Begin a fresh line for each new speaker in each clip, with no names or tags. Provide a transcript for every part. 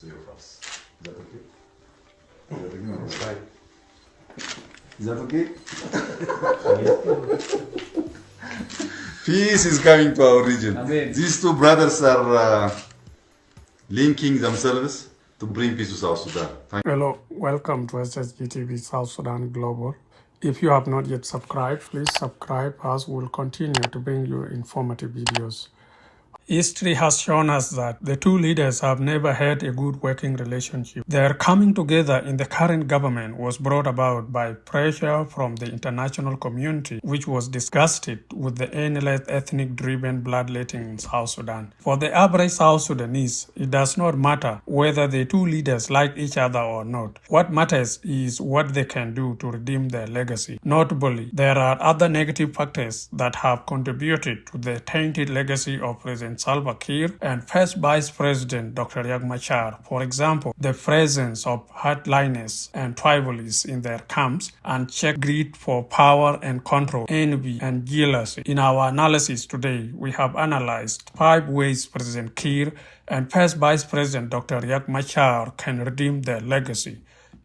Your first. Is that okay? Is that okay? Peace is coming to our region.
Amen.
These two brothers are linking themselves to bring peace to South Sudan.
Hello, welcome to SSGTV South Sudan Global. If you have not yet subscribed, please subscribe as we'll continue to bring you informative videos. History has shown us that the two leaders have never had a good working relationship. Their coming together in the current government was brought about by pressure from the international community, which was disgusted with the endless ethnic-driven bloodletting in South Sudan. For the average South Sudanese, it does not matter whether the two leaders like each other or not. What matters is what they can do to redeem their legacy. Notably, there are other negative factors that have contributed to the tainted legacy of President Salva Kiir and First Vice President Dr. Riek Machar. For example, the presence of hardliners and tribalists in their camps, unchecked greed for power and control, envy and jealousy. In our analysis today, we have analyzed 5 ways President Kiir and First Vice President Dr. Riek Machar can redeem their legacy.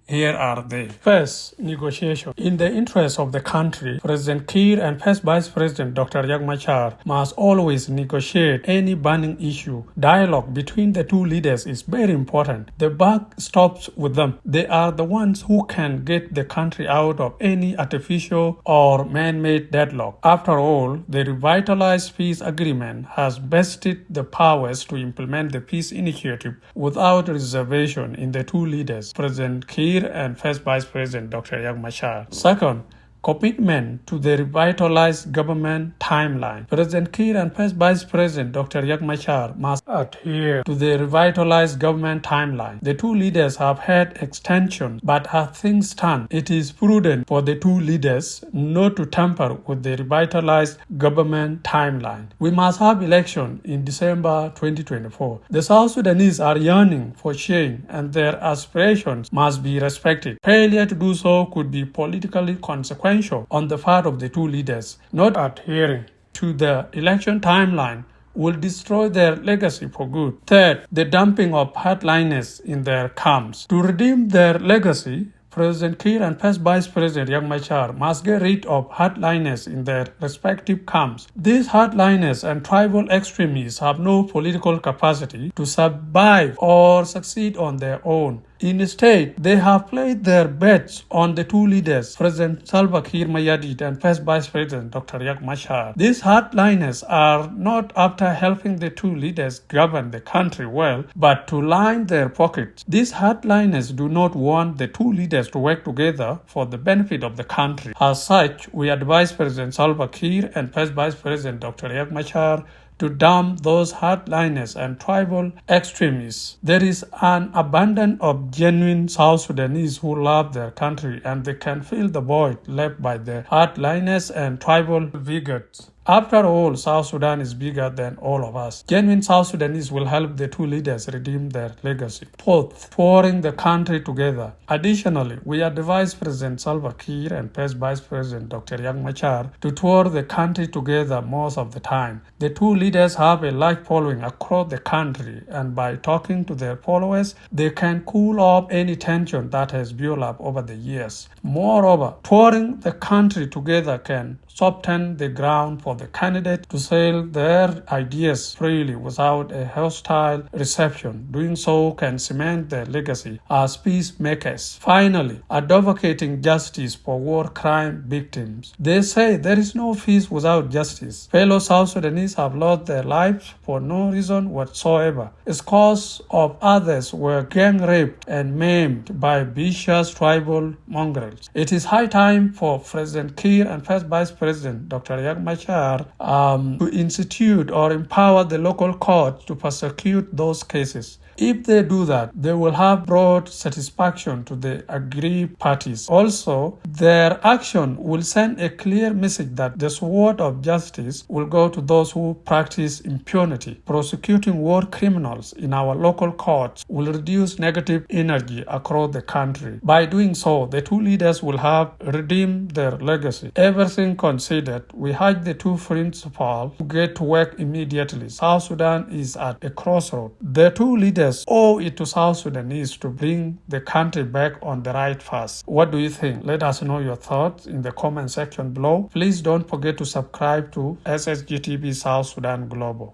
Here are they. First, negotiation. In the interest of the country, President Kiir and First Vice President Dr. Riek Machar must always negotiate any burning issue. Dialogue between the two leaders is very important. The buck stops with them. They are the ones who can get the country out of any artificial or man-made deadlock. After all, the revitalized peace agreement has vested the powers to implement the peace initiative without reservation in the two leaders, President Kiir and First Vice President Dr. Riek Machar. Second, commitment to the revitalized government timeline. President Kiir and First Vice President Dr. Riek Machar must adhere to the revitalized government timeline. The two leaders have had extensions, but as things stand, it is prudent for the two leaders not to tamper with the revitalized government timeline. We must have election in December 2024. The South Sudanese are yearning for change and their aspirations must be respected. Failure to do so could be politically consequential on the part of the two leaders. Not adhering to the election timeline will destroy their legacy for good. Third, the dumping of hardliners in their camps. To redeem their legacy, President Kiir and First Vice President Riek Machar must get rid of hardliners in their respective camps. These hardliners and tribal extremists have no political capacity to survive or succeed on their own. Instead, they have played their bets on the two leaders, President Salva Kiir Mayardit and First Vice President Dr. Riek Machar. These hardliners are not after helping the two leaders govern the country well, but to line their pockets. These hardliners do not want the two leaders to work together for the benefit of the country. As such, we advise President Salva Kiir and First Vice President Dr. Riek Machar to dump those hardliners and tribal extremists. There is an abundance of genuine South Sudanese who love their country and they can fill the void left by the hardliners and tribal bigots. After all, South Sudan is bigger than all of us. Genuine South Sudanese will help the two leaders redeem their legacy. Fourth, touring the country together. Additionally, we advise President Salva Kiir and First Vice President Dr. Riek Machar to tour the country together most of the time. The two leaders have a large following across the country, and by talking to their followers, they can cool off any tension that has built up over the years. Moreover, touring the country together can soften the ground for the candidate to sell their ideas freely without a hostile reception. Doing so can cement their legacy as peacemakers. Finally, advocating justice for war crime victims. They say there is no peace without justice. Fellow South Sudanese have lost their lives for no reason whatsoever. Scores of others were gang raped and maimed by vicious tribal mongrels. It is high time for President Kiir and First Vice President Dr. Riek Machar to institute or empower the local courts to prosecute those cases. If they do that, they will have brought satisfaction to the aggrieved parties. Also, their action will send a clear message that the sword of justice will go to those who practice impunity. Prosecuting war criminals in our local courts will reduce negative energy across the country. By doing so, the two leaders will have redeemed their legacy. Everything considered, we urge the two principals to get to work immediately. South Sudan is at a crossroad. The two leaders leaders owe it to South Sudanese to bring the country back on the right path. What do you think? Let us know your thoughts in the comment section below. Please don't forget to subscribe to SSGTV South Sudan Global.